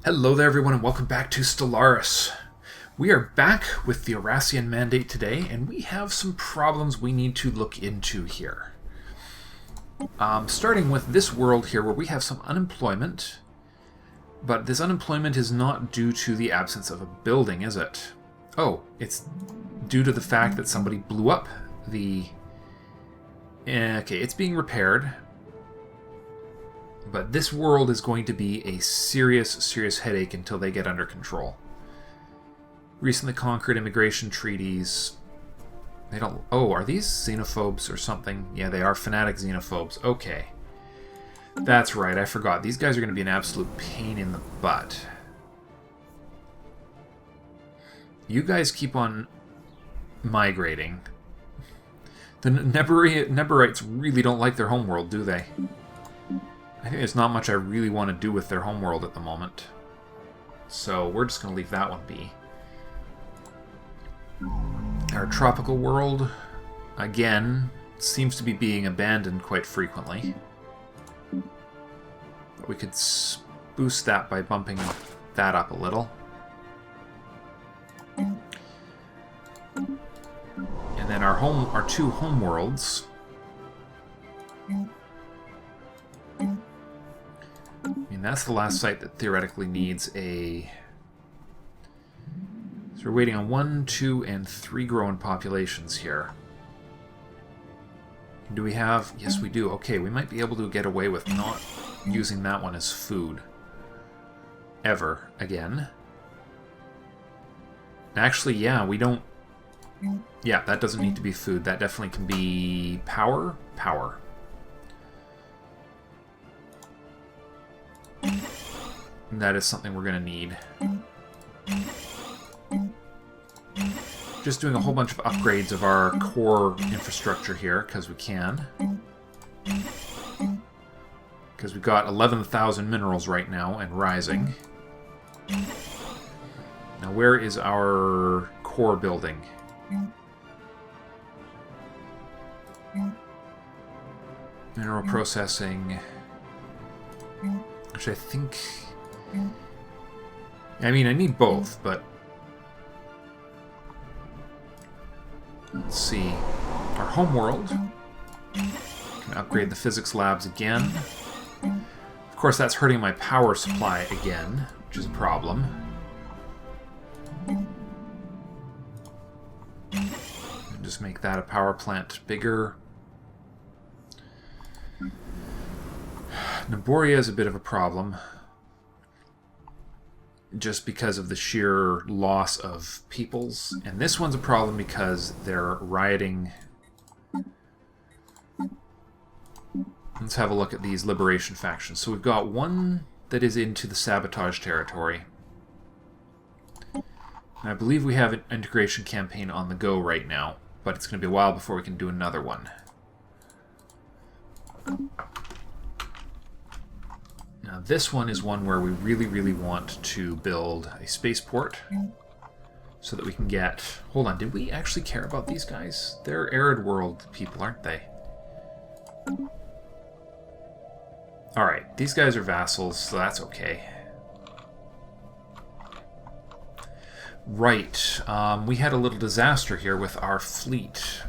Hello there everyone and welcome back to Stellaris. We are back with the Orassian Mandate today and we have some problems we need to look into here. Starting with this world here where we have some unemployment, but this unemployment is not due to the absence of a building, is it? Oh, it's due to the fact that somebody blew up the... Okay, it's being repaired. But this world is going to be a serious headache until they get under control. Recently conquered immigration treaties. They don't... Oh, are these xenophobes or something? Yeah, they are fanatic xenophobes. Okay. That's right, I forgot. These guys are going to be an absolute pain in the butt. You guys keep on migrating. The Neberites really don't like their homeworld, do they? I think there's not much I really want to do with their homeworld at the moment. So we're just going to leave that one be. Our tropical world, again, seems to be being abandoned quite frequently. But we could boost that by bumping that up a little. And then our two homeworlds. That's the last site that theoretically needs a... So we're waiting on 1, 2, and 3 growing populations here. Do we have... Yes, we do. Okay, we might be able to get away with not using that one as food. Ever again. Actually, yeah, we don't... Yeah, that doesn't need to be food. That definitely can be power. Power. That is something we're going to need. Just doing a whole bunch of upgrades of our core infrastructure here, because we can. Because we've got 11,000 minerals right now, and rising. Now where is our core building? Mineral processing... Which I think... I mean, I need both, but... Let's see. Our homeworld. Can upgrade the physics labs again. Of course, that's hurting my power supply again, which is a problem. And just make that a power plant bigger. Naboria is a bit of a problem. Just because of the sheer loss of peoples. And this one's a problem because they're rioting. Let's have a look at these liberation factions. So we've got one that is into the sabotage territory. And I believe we have an integration campaign on the go right now, but it's going to be a while before we can do another one. Now this one is one where we really want to build a spaceport so that we can get... Hold on, did we actually care about these guys? They're arid world people, aren't they? Alright, these guys are vassals, so that's okay. Right, we had a little disaster here with our fleet.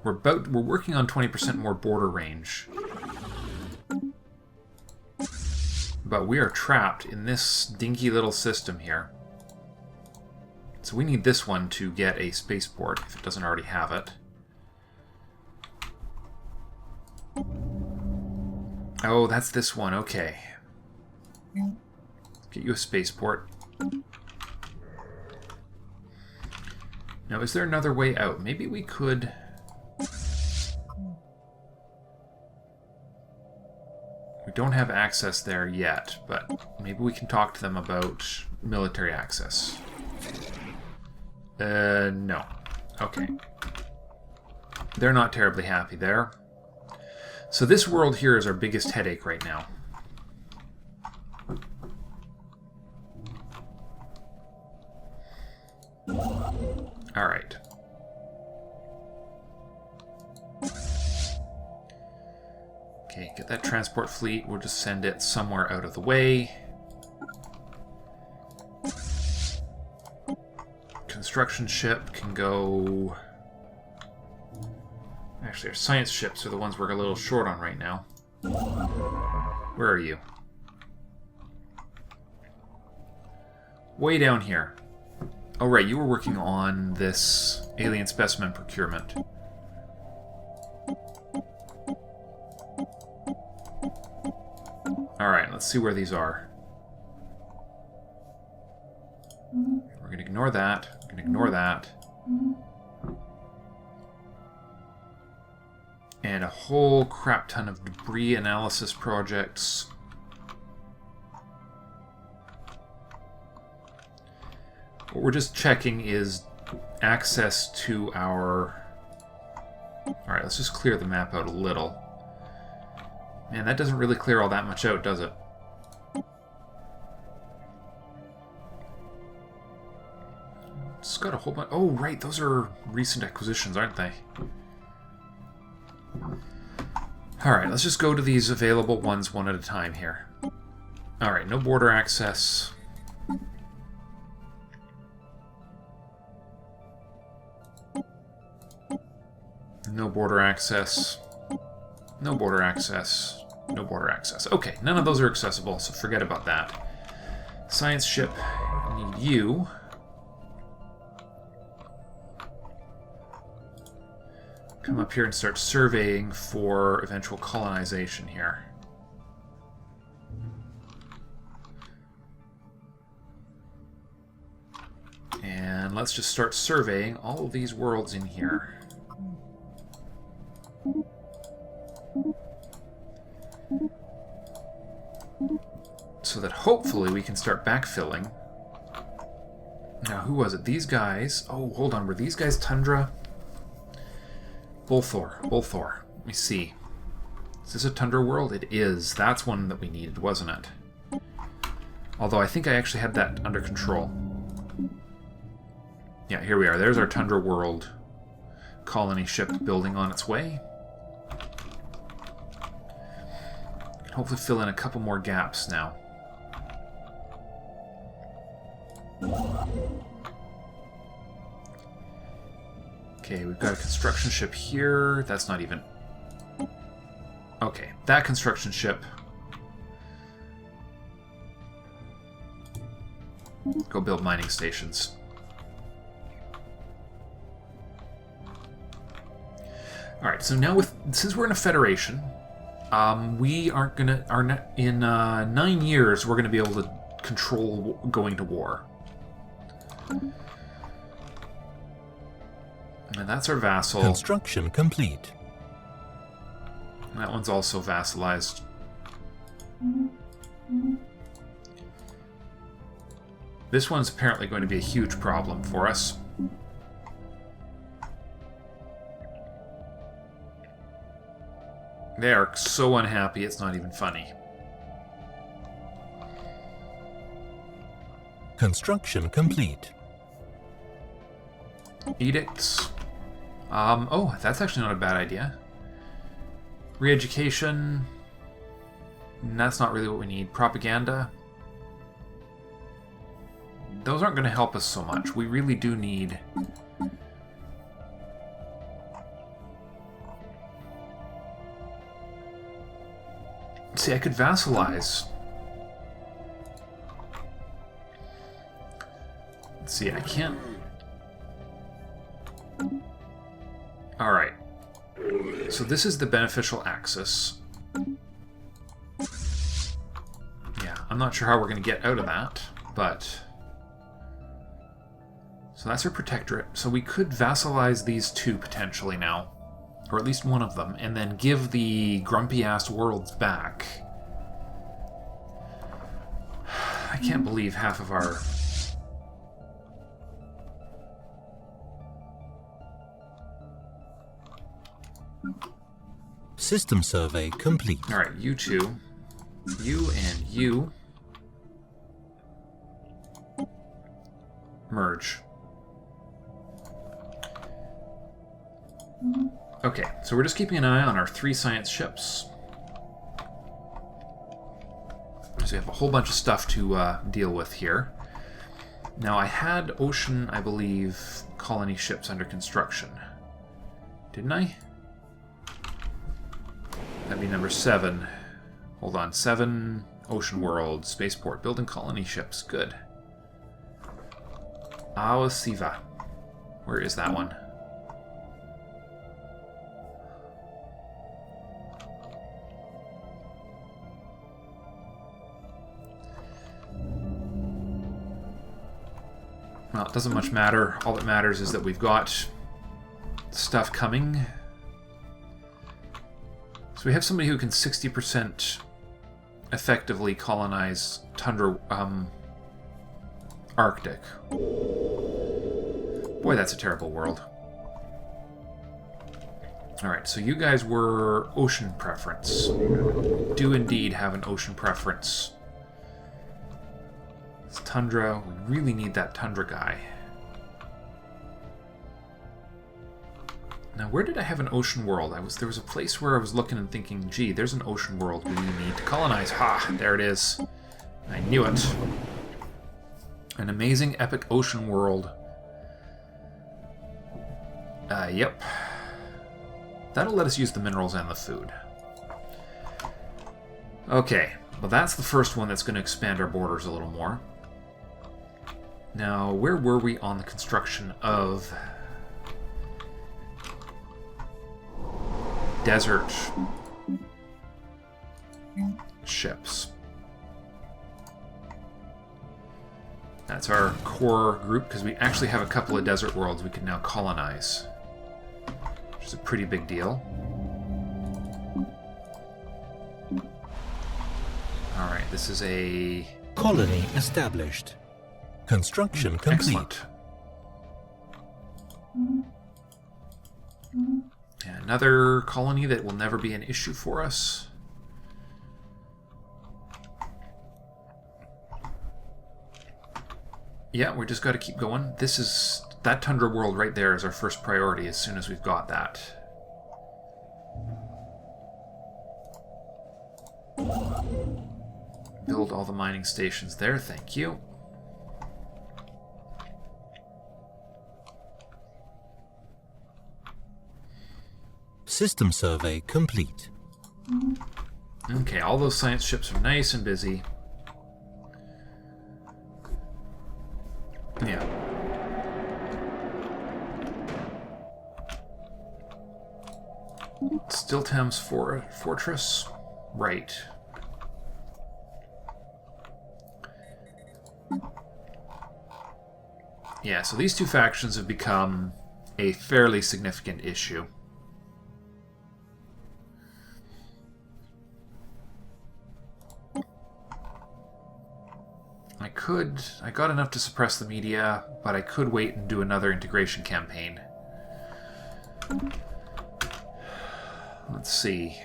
We're working on 20% more border range. But we are trapped in this dinky little system here. So we need this one to get a spaceport, if it doesn't already have it. Oh, that's this one, okay. Get you a spaceport. Now, is there another way out? Maybe we could... We don't have access there yet, but maybe we can talk to them about military access. No. Okay. They're not terribly happy there. So this world here is our biggest headache right now. Alright. Okay, get that transport fleet. We'll just send it somewhere out of the way. Construction ship can go... Actually, our science ships are the ones we're a little short on right now. Where are you? Way down here. Oh, right, you were working on this alien specimen procurement. Alright, let's see where these are. We're going to ignore that. We're going to ignore that. And a whole crap ton of debris analysis projects. What we're just checking is access to our... Alright, let's just clear the map out a little. Man, that doesn't really clear all that much out, does it? It's got a whole bunch... Oh, right, those are recent acquisitions, aren't they? Alright, let's just go to these available ones one at a time here. Alright, no border access. No border access. No border access. No border access. Okay, none of those are accessible, so forget about that. Science ship, I need you. Come up here and start surveying for eventual colonization here. And let's just start surveying all of these worlds in here. So that hopefully we can start backfilling. Now, who was it? These guys... Oh, hold on. Were these guys Tundra? Bolthor. Bolthor. Let me see. Is this a Tundra world? It is. That's one that we needed, wasn't it? Although I think I actually had that under control. Yeah, here we are. There's our Tundra world colony ship building on its way. Hopefully fill in a couple more gaps now. Okay, we've got a construction ship here. That's not even... Okay, that construction ship. Go build mining stations. Alright, so now since we're in a federation, we aren't gonna... in 9 years, we're gonna be able to control going to war. And that's our vassal. Construction complete. And that one's also vassalized. This one's apparently going to be a huge problem for us. They are so unhappy, it's not even funny. Construction complete. Edicts. Oh, that's actually not a bad idea. Re-education. That's not really what we need. Propaganda. Those aren't going to help us so much. We really do need... See, I could vassalize. Let's see, I can't... Alright. So this is the beneficial axis. Yeah, I'm not sure how we're going to get out of that, but... So that's our protectorate. So we could vassalize these two potentially now. Or at least one of them, and then give the grumpy-ass worlds back. I can't believe half of our... System survey complete. Alright, you two. You and you. Merge. Okay, so we're just keeping an eye on our 3 science ships. So we have a whole bunch of stuff to deal with here. Now, I had ocean, I believe, colony ships under construction. Didn't I? That'd be number 7. Hold on. 7, ocean world, spaceport, building colony ships. Good. Awasiva. Where is that one? Well, it doesn't much matter. All that matters is that we've got stuff coming. So we have somebody who can 60% effectively colonize Tundra, Arctic. Boy, that's a terrible world. Alright, so you guys were ocean preference. Do indeed have an ocean preference. It's Tundra. We really need that Tundra guy. Now, where did I have an ocean world? There was a place where I was looking and thinking, gee, there's an ocean world we need to colonize. Ha! There it is. I knew it. An amazing, epic ocean world. Yep. That'll let us use the minerals and the food. Okay. Well, that's the first one that's going to expand our borders a little more. Now, where were we on the construction of desert ships? That's our core group, because we actually have a couple of desert worlds we can now colonize, which is a pretty big deal. Alright, this is a... Colony established. Construction complete. Excellent. And another colony that will never be an issue for us. Yeah, we just got to keep going. This is... That Tundra world right there is our first priority as soon as we've got that. Build all the mining stations there, thank you. System survey complete. Okay, all those science ships are nice and busy. Yeah. Still Thames Fortress? Right. Yeah, so these two factions have become a fairly significant issue. I got enough to suppress the media, but I could wait and do another integration campaign. Let's see.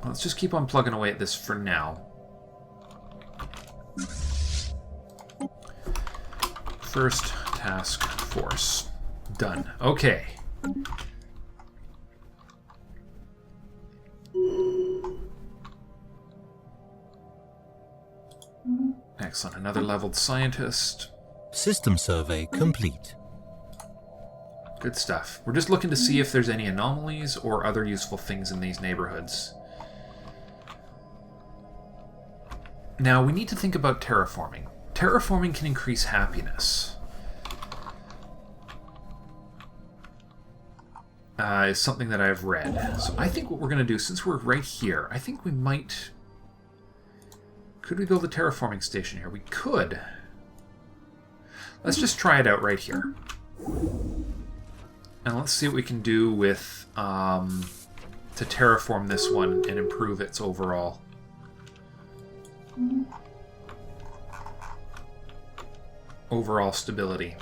Let's just keep on plugging away at this for now. First task force. Done. Okay. Excellent. Another leveled scientist. System survey complete. Good stuff. We're just looking to see if there's any anomalies or other useful things in these neighborhoods. Now, we need to think about terraforming. Terraforming can increase happiness. Is something that I've read. So I think what we're going to do, since we're right here, I think we might... Could we build a terraforming station here? We could. Let's just try it out right here. And let's see what we can do with... to terraform this one and improve its overall... overall stability.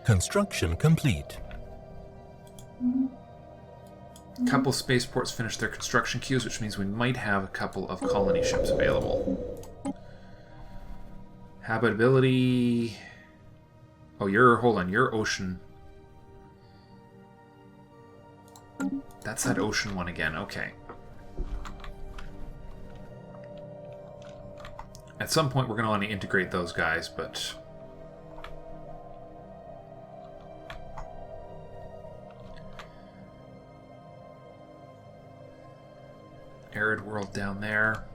Construction complete. A couple spaceports finished their construction queues, which means we might have a couple of colony ships available. Habitability... Oh, hold on, your ocean... That's that ocean one again. Okay. At some point, we're going to want to integrate those guys, but... Arid world down there.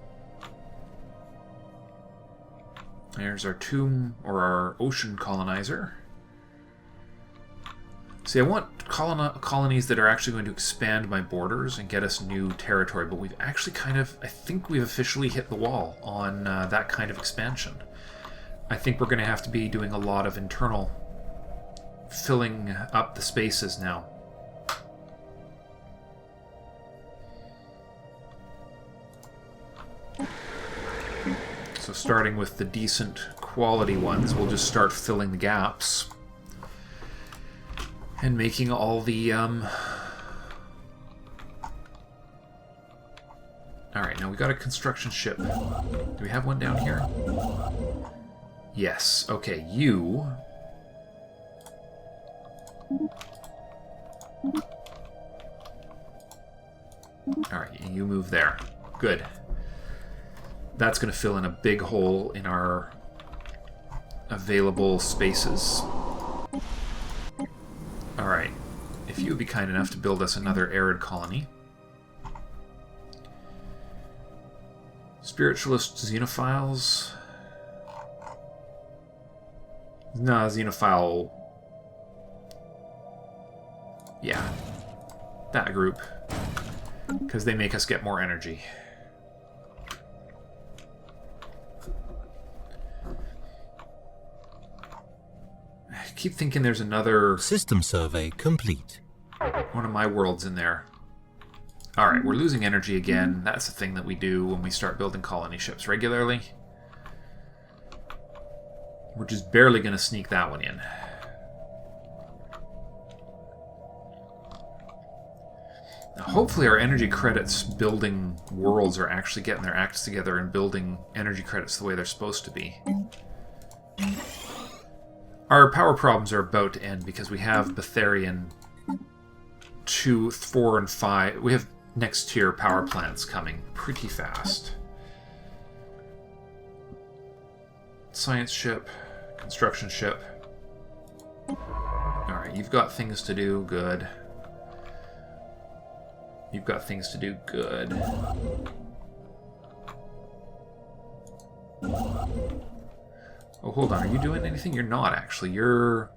There's our tomb, or our ocean colonizer. See, I want colonies that are actually going to expand my borders and get us new territory, but we've actually kind of, I think we've officially hit the wall on that kind of expansion. I think we're going to have to be doing a lot of internal filling up the spaces now. So starting with the decent quality ones, we'll just start filling the gaps. And making all the, Alright, now we got a construction ship. Do we have one down here? Yes. Okay, you... Alright, you move there. Good. That's going to fill in a big hole in our available spaces. Alright, if you would be kind enough to build us another arid colony. Spiritualist xenophiles. No, xenophile... Yeah, that group. Because they make us get more energy. I keep thinking there's another... System survey complete. One of my worlds in there. Alright, we're losing energy again. That's the thing that we do when we start building colony ships regularly. We're just barely going to sneak that one in. Now, hopefully our energy credits building worlds are actually getting their acts together and building energy credits the way they're supposed to be. Our power problems are about to end because we have Betharian 2, 4, and 5. We have next tier power plants coming pretty fast. Science ship, construction ship. Alright, you've got things to do, good. You've got things to do, good. Oh, hold on. Are you doing anything? You're not, actually. You're...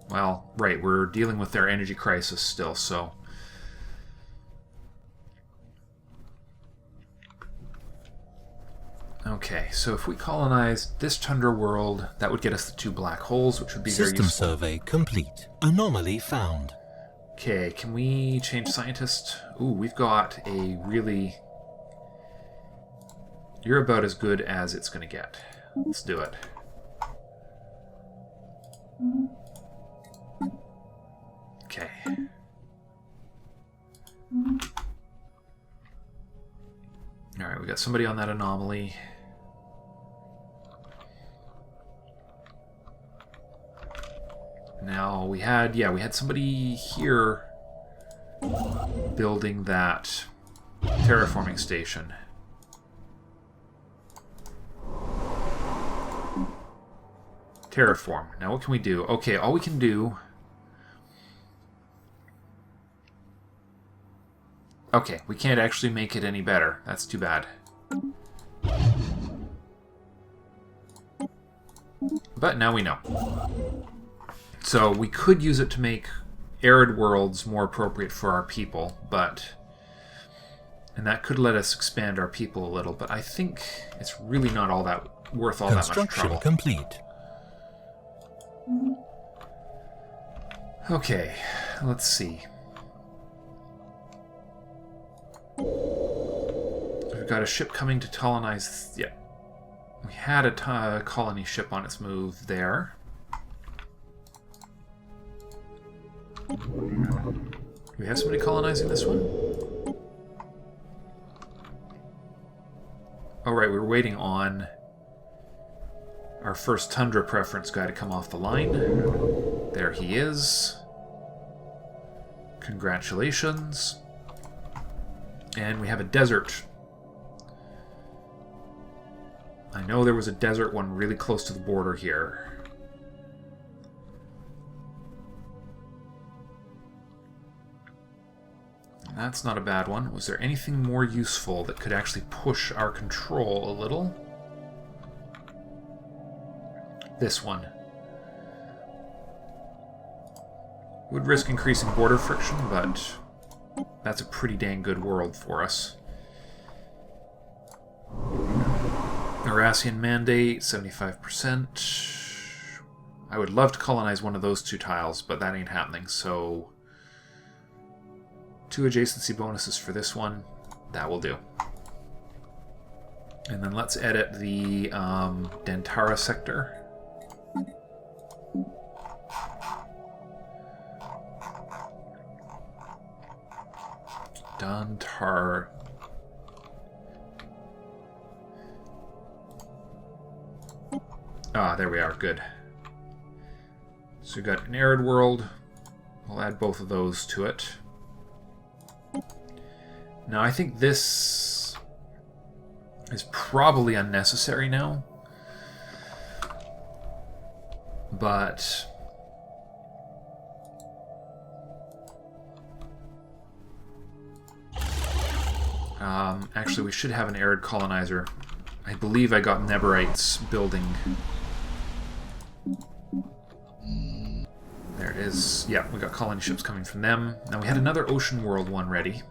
Well, right. We're dealing with their energy crisis still, so... Okay, so if we colonize this tundra world, that would get us the 2 black holes, which would be very useful. System survey complete. Anomaly found. Okay, can we change scientist? Ooh, we've got a really... You're about as good as it's going to get. Let's do it. Okay. Alright, we got somebody on that anomaly. Now, we had somebody here building that terraforming station. Terraform. Now what can we do? Okay, all we can do... Okay, we can't actually make it any better. That's too bad. But now we know. So we could use it to make arid worlds more appropriate for our people, but... And that could let us expand our people a little, but I think it's really not all that worth all that much trouble. Construction complete. Okay, let's see. We've got a ship coming to colonize... Yeah. We had a colony ship on its move there. Do we have somebody colonizing this one? Oh, right, we were waiting on our first Tundra preference guy to come off the line. There he is. Congratulations. And we have a desert. I know there was a desert one really close to the border here. That's not a bad one. Was there anything more useful that could actually push our control a little? This one. Would risk increasing border friction, but that's a pretty dang good world for us. Orassian Mandate, 75%. I would love to colonize one of those two tiles, but that ain't happening, so 2 adjacency bonuses for this one. That will do. And then let's edit the Dentara sector. Dantar. Ah, there we are. Good. So we've got an arid world. We'll add both of those to it. Now, I think this is probably unnecessary now. But actually, we should have an arid colonizer. I believe I got Neberites building. There it is. Yeah, we got colony ships coming from them. Now, we had another ocean world one ready.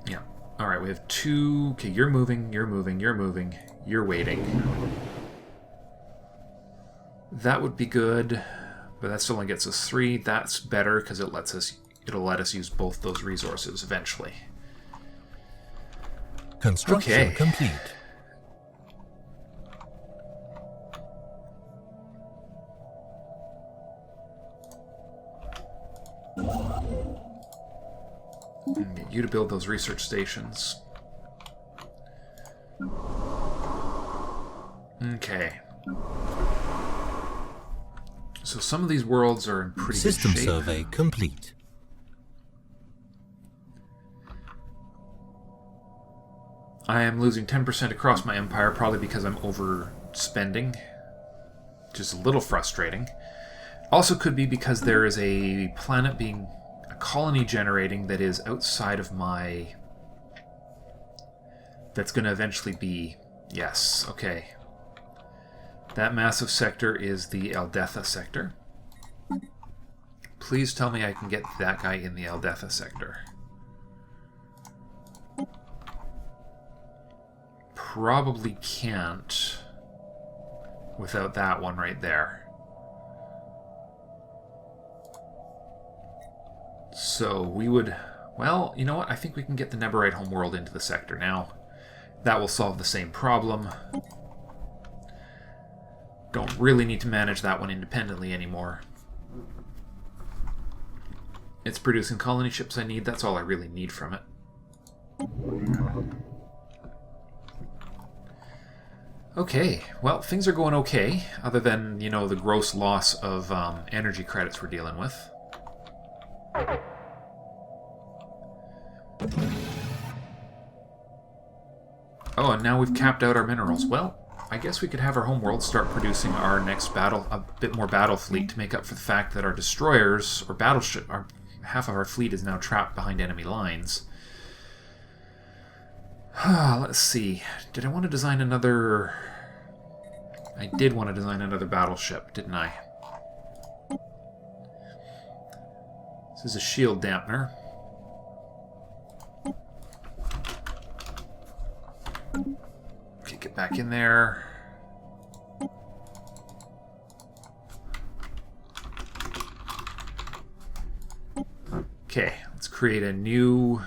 Yeah. Alright, we have 2... Okay, you're moving, you're moving, you're moving. You're waiting. That would be good, but that still only gets us 3. That's better because it'll let us use both those resources eventually. Construction complete. And get you to build those research stations. Okay. So some of these worlds are in pretty good shape. System survey complete. I am losing 10% across my empire, probably because I'm overspending, which is a little frustrating. Also could be because there is a planet being a colony generating that is outside of my... That's going to eventually be... Yes, okay. That massive sector is the Eldetha sector. Please tell me I can get that guy in the Eldetha sector. Probably can't without that one right there. So we would... Well, you know what? I think we can get the Neberite homeworld into the sector now. That will solve the same problem. Don't really need to manage that one independently anymore. It's producing colony ships I need. That's all I really need from it. Okay, well, things are going okay, other than, you know, the gross loss of energy credits we're dealing with. Oh, and now we've capped out our minerals. Well, I guess we could have our homeworld start producing our next battle, a bit more battle fleet to make up for the fact that our destroyers, or battleship, half of our fleet is now trapped behind enemy lines. Let's see. Did I want to design another... I did want to design another battleship, didn't I? This is a shield dampener. Okay, get back in there. Okay, let's create a new...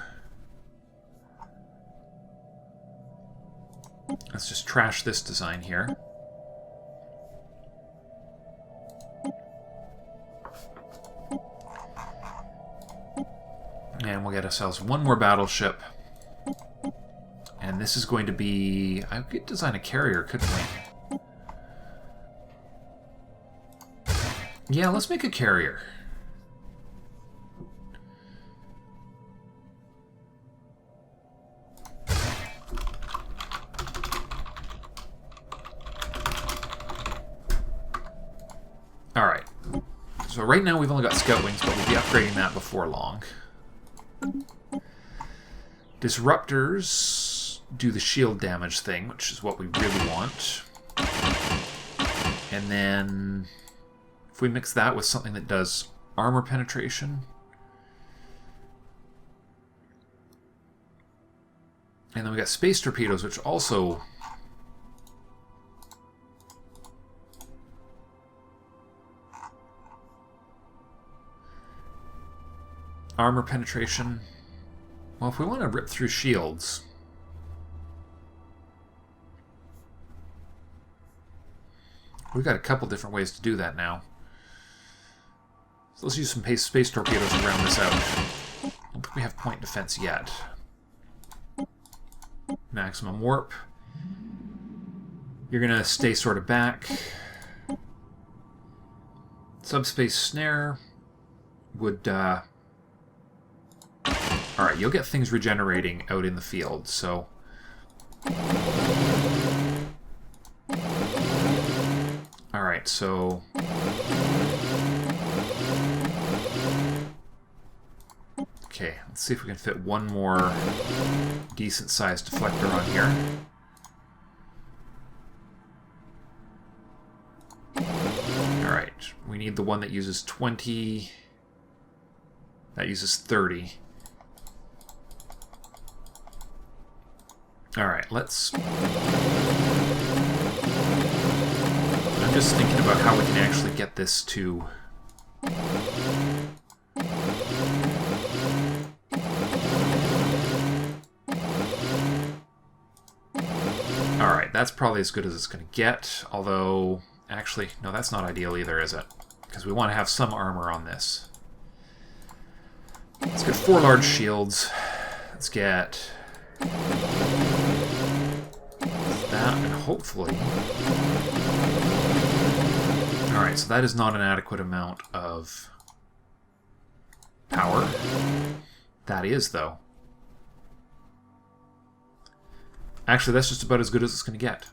Let's just trash this design here. And we'll get ourselves one more battleship. And this is going to be... I could design a carrier, couldn't we? Yeah, let's make a carrier. Alright. So right now we've only got scout wings, but we'll be upgrading that before long. Disruptors do the shield damage thing, which is what we really want. And then if we mix that with something that does armor penetration. And then we got space torpedoes, which also... armor penetration. Well, if we want to rip through shields... we've got a couple different ways to do that now. So let's use some space torpedoes to round this out. I don't think we have point defense yet. Maximum warp. You're going to stay sort of back. Subspace snare would... Alright, you'll get things regenerating out in the field, so... Alright, so... Okay, let's see if we can fit one more decent-sized deflector on here. Alright, we need the one that uses 20... that uses 30. Alright, let's... I'm just thinking about how we can actually get this to... Alright, that's probably as good as it's going to get, although... Actually, no, that's not ideal either, is it? Because we want to have some armor on this. Let's get 4 large shields. Let's get... that, and hopefully... Alright, so that is not an adequate amount of power. That is, though. Actually, that's just about as good as it's going to get.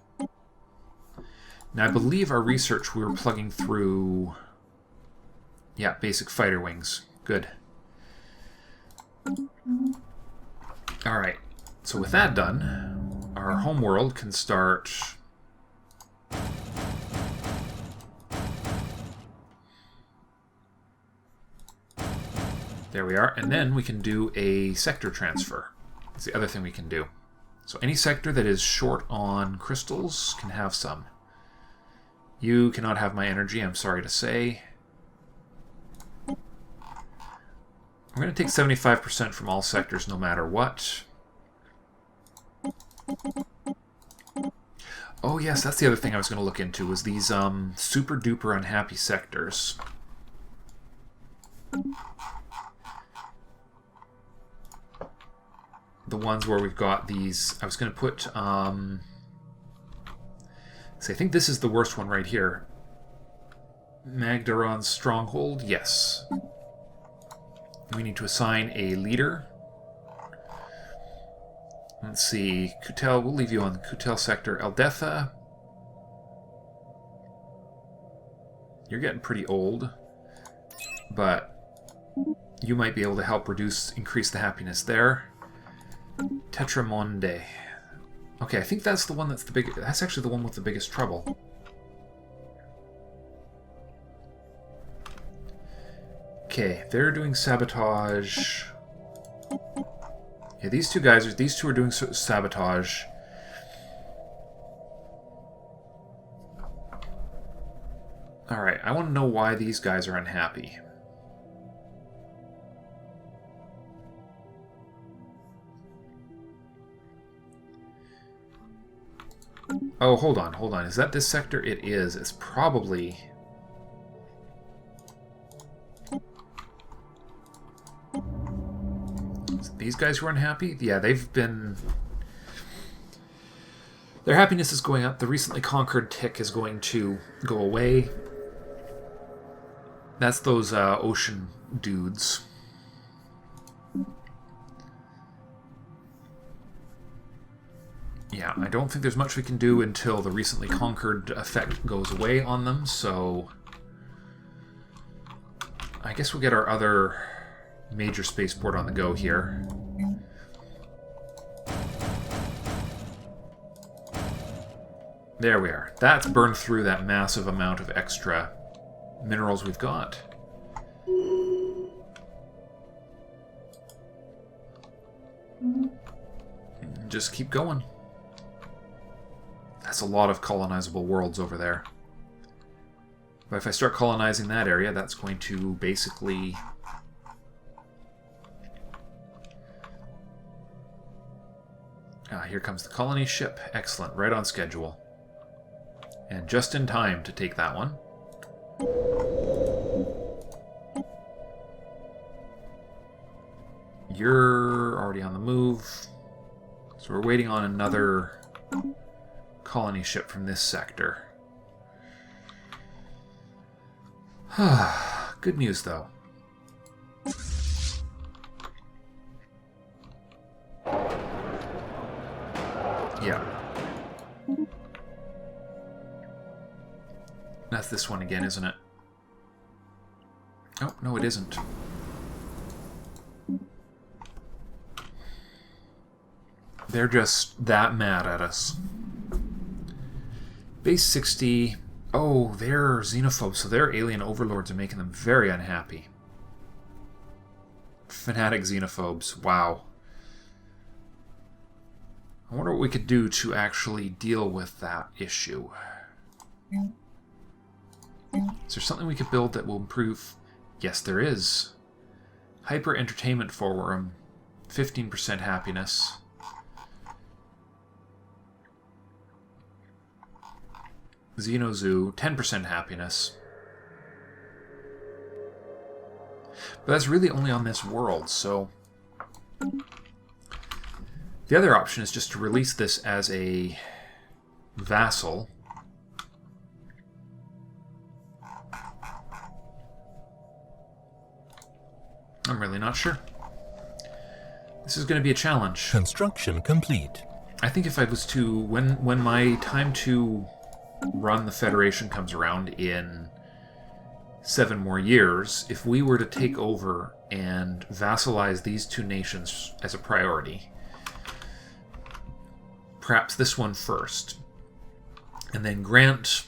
Now, I believe our research we were plugging through... yeah, basic fighter wings. Good. Alright, so with that done, our homeworld can start... There we are, and then we can do a sector transfer. That's the other thing we can do. So any sector that is short on crystals can have some. You cannot have my energy, I'm sorry to say. I'm going to take 75% from all sectors no matter what. Oh yes, that's the other thing I was going to look into, was these super duper unhappy sectors. The ones where we've got these... I was going to put... so I think this is the worst one right here. Magdaron's Stronghold, yes. We need to assign a leader. Let's see, Kutel, we'll leave you on the Kutel sector. Eldetha. You're getting pretty old, but you might be able to help increase the happiness there. Tetramonde. Okay, I think that's the one that's the big. That's actually the one with the biggest trouble. Okay, they're doing sabotage. Yeah, these two are doing sabotage. Alright, I want to know why these guys are unhappy. Oh, hold on. Is that this sector? It is. It's probably... These guys who are unhappy? Yeah, they've been... Their happiness is going up. The recently conquered tick is going to go away. That's those ocean dudes. Yeah, I don't think there's much we can do until the recently conquered effect goes away on them, so I guess we'll get our other major spaceport on the go here. There we are. That's burned through that massive amount of extra minerals we've got. And just keep going. That's a lot of colonizable worlds over there. But if I start colonizing that area, that's going to basically... here comes the colony ship. Excellent. Right on schedule. And just in time to take that one. You're already on the move. So we're waiting on another colony ship from this sector. Good news, though. Yeah. That's this one again, isn't it? Oh, no, it isn't. They're just that mad at us. Base 60... Oh, they're xenophobes, so their alien overlords are making them very unhappy. Fanatic xenophobes, wow. I wonder what we could do to actually deal with that issue. Is there something we could build that will improve? Yes, there is. Hyper Entertainment Forum, 15% happiness. Xenozoo, 10% happiness. But that's really only on this world, so... The other option is just to release this as a vassal. I'm really not sure. This is going to be a challenge. Construction complete. I think if I was to... When my time to run the Federation comes around in 7 more years, if we were to take over and vassalize these two nations as a priority, perhaps this one first, and then grant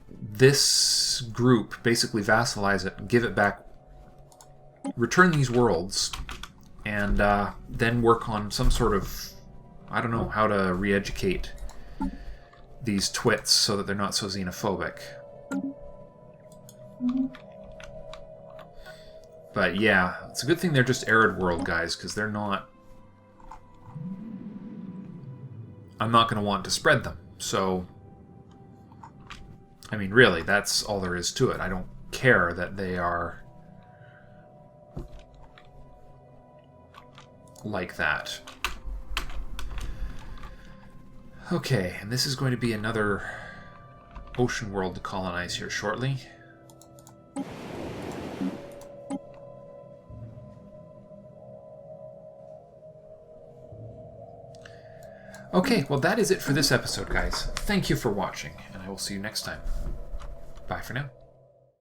this group, basically vassalize it, give it back, return these worlds, and then work on some sort of, I don't know how to re-educate these twits so that they're not so xenophobic. But yeah, it's a good thing they're just arid world guys, because they're not... I'm not going to want to spread them, so... I mean, really, that's all there is to it. I don't care that they are like that. Okay, and this is going to be another ocean world to colonize here shortly. Okay, well that is it for this episode, guys. Thank you for watching, and I will see you next time. Bye for now.